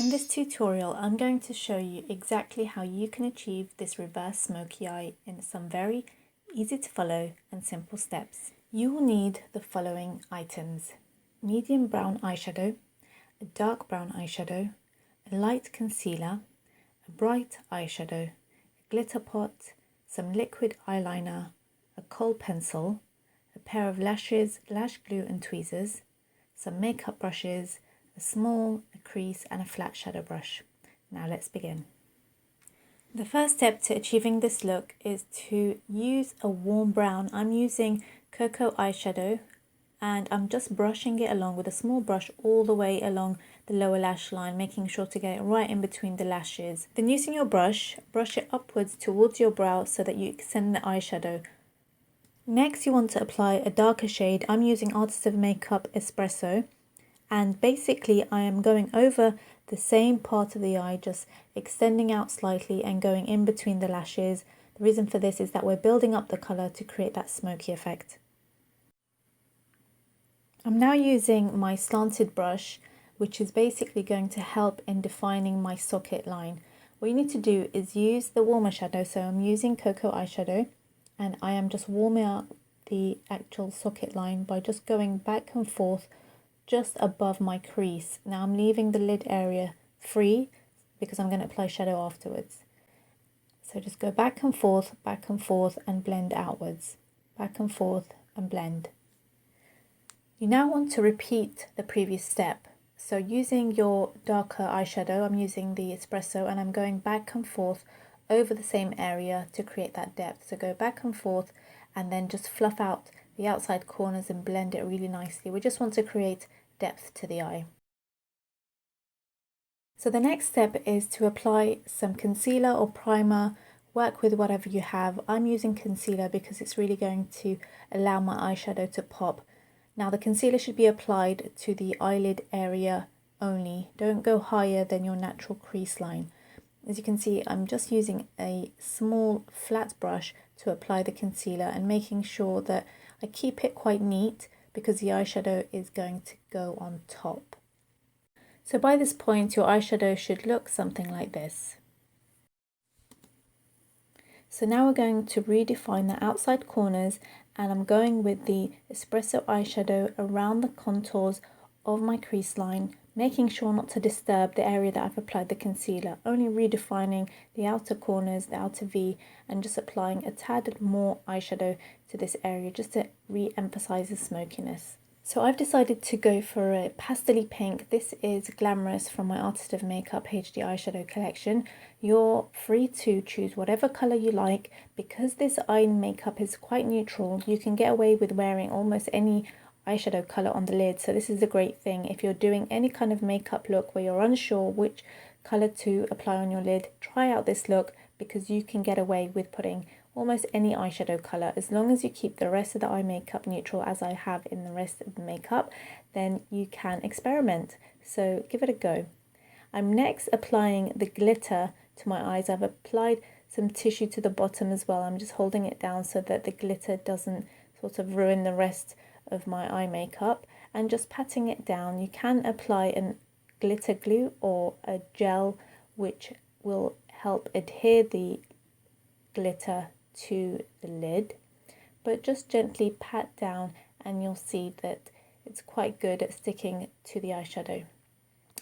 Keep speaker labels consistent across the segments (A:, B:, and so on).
A: In this tutorial, I'm going to show you exactly how you can achieve this reverse smoky eye in some very easy to follow and simple steps. You will need the following items: medium brown eyeshadow, a dark brown eyeshadow, a light concealer, a bright eyeshadow, a glitter pot, some liquid eyeliner, a kohl pencil, a pair of lashes, lash glue and tweezers, some makeup brushes, a small, a crease and a flat shadow brush. Now let's begin. The first step to achieving this look is to use a warm brown. I'm using cocoa eyeshadow and I'm just brushing it along with a small brush all the way along the lower lash line, making sure to get it right in between the lashes. Then using your brush, brush it upwards towards your brow so that you extend the eyeshadow. Next you want to apply a darker shade. I'm using Artist of Makeup Espresso. And basically I am going over the same part of the eye, just extending out slightly and going in between the lashes. The reason for this is that we're building up the colour to create that smoky effect. I'm now using my slanted brush, which is basically going to help in defining my socket line. What you need to do is use the warmer shadow, so I'm using cocoa eyeshadow and I am just warming up the actual socket line by just going back and forth just above my crease. Now I'm leaving the lid area free because I'm going to apply shadow afterwards. So just go back and forth and blend outwards. Back and forth and blend. You now want to repeat the previous step. So using your darker eyeshadow, I'm using the Espresso and I'm going back and forth over the same area to create that depth. So go back and forth and then just fluff out the outside corners and blend it really nicely. We just want to create depth to the eye. So the next step is to apply some concealer or primer. Work with whatever you have. I'm using concealer because it's really going to allow my eyeshadow to pop. Now the concealer should be applied to the eyelid area only. Don't go higher than your natural crease line. As you can see, I'm just using a small flat brush to apply the concealer and making sure that I keep it quite neat because the eyeshadow is going to go on top. So by this point, your eyeshadow should look something like this. So now we're going to redefine the outside corners and I'm going with the Espresso eyeshadow around the contours of my crease line, making sure not to disturb the area that I've applied the concealer, only redefining the outer corners, the outer V, and just applying a tad more eyeshadow to this area just to re-emphasize the smokiness. So I've decided to go for a pastel pink. This is Glamorous from my Artist of Makeup HD eyeshadow collection. You're free to choose whatever colour you like. Because this eye makeup is quite neutral, you can get away with wearing almost any eyeshadow colour on the lid. So this is a great thing if you're doing any kind of makeup look where you're unsure which colour to apply on your lid. Try out this look because you can get away with putting almost any eyeshadow colour. As long as you keep the rest of the eye makeup neutral, as I have in the rest of the makeup, then you can experiment. So give it a go. I'm next applying the glitter to my eyes. I've applied some tissue to the bottom as well. I'm just holding it down so that the glitter doesn't sort of ruin the rest of my eye makeup, and just patting it down. You can apply an glitter glue or a gel which will help adhere the glitter to the lid, but just gently pat down and you'll see that it's quite good at sticking to the eyeshadow.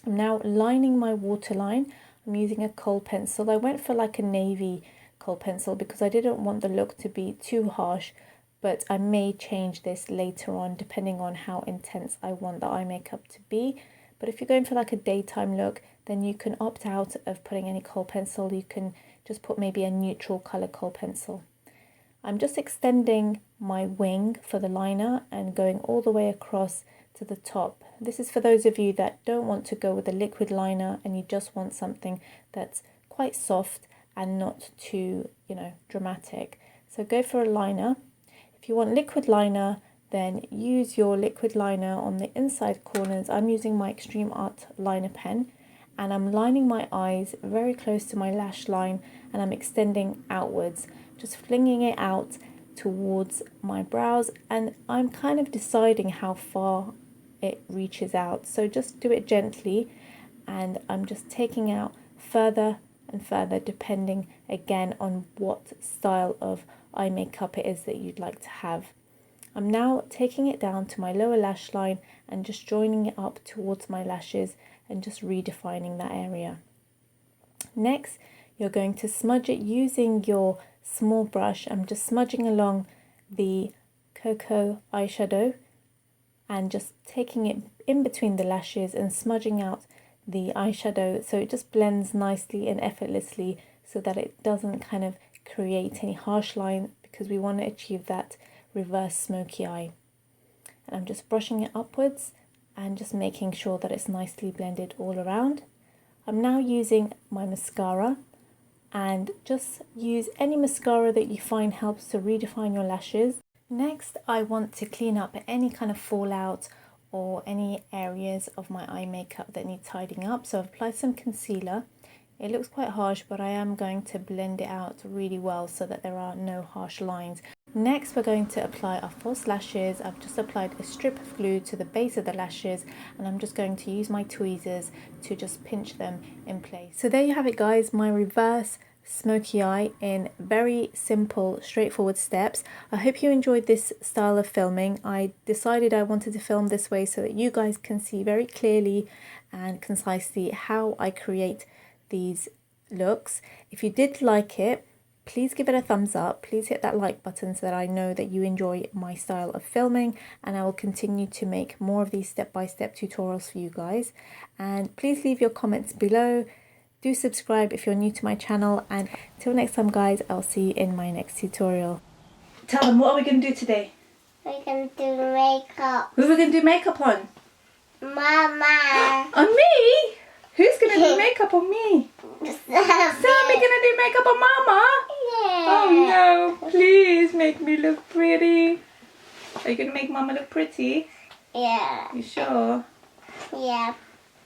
A: I'm now lining my waterline. I'm using a kohl pencil. I went for like a navy kohl pencil because I didn't want the look to be too harsh, but I may change this later on depending on how intense I want the eye makeup to be. But if you're going for like a daytime look, then you can opt out of putting any kohl pencil. You can just put maybe a neutral colour kohl pencil. I'm just extending my wing for the liner and going all the way across to the top. This is for those of you that don't want to go with a liquid liner and you just want something that's quite soft and not too, dramatic. So go for a liner. If you want liquid liner, then use your liquid liner on the inside corners. I'm using my Extreme Art liner pen and I'm lining my eyes very close to my lash line and I'm extending outwards, just flinging it out towards my brows, and I'm kind of deciding how far it reaches out. So just do it gently and I'm just taking out further and further, depending again on what style of eye makeup it is that you'd like to have. I'm now taking it down to my lower lash line and just joining it up towards my lashes and just redefining that area. Next, you're going to smudge it using your small brush. I'm just smudging along the Cocoa eyeshadow and just taking it in between the lashes and smudging out the eyeshadow so it just blends nicely and effortlessly, so that it doesn't kind of create any harsh line, because we want to achieve that reverse smoky eye. And I'm just brushing it upwards and just making sure that it's nicely blended all around. I'm now using my mascara, and just use any mascara that you find helps to redefine your lashes. Next, I want to clean up any kind of fallout or any areas of my eye makeup that need tidying up. So I've applied some concealer. It looks quite harsh, but I am going to blend it out really well so that there are no harsh lines. Next, we're going to apply our false lashes. I've just applied a strip of glue to the base of the lashes, and I'm just going to use my tweezers to just pinch them in place. So there you have it, guys, my reverse smoky eye in very simple, straightforward steps. I hope you enjoyed this style of filming. I decided I wanted to film this way so that you guys can see very clearly and concisely how I create these looks. If you did like it, please give it a thumbs up. Please hit that like button so that I know that you enjoy my style of filming, and I will continue to make more of these step-by-step tutorials for you guys. And please leave your comments below. Do subscribe if you're new to my channel, and till next time, guys, I'll see you in my next tutorial. Tell them, what are we going to do today?
B: We're going to do makeup.
A: Who are we going to do makeup on?
B: Mama.
A: On me? Who's going to do makeup on me? Sammy going to do makeup on Mama?
B: Yeah.
A: Oh no, please make me look pretty. Are you going to make Mama look pretty?
B: Yeah.
A: You sure?
B: Yeah.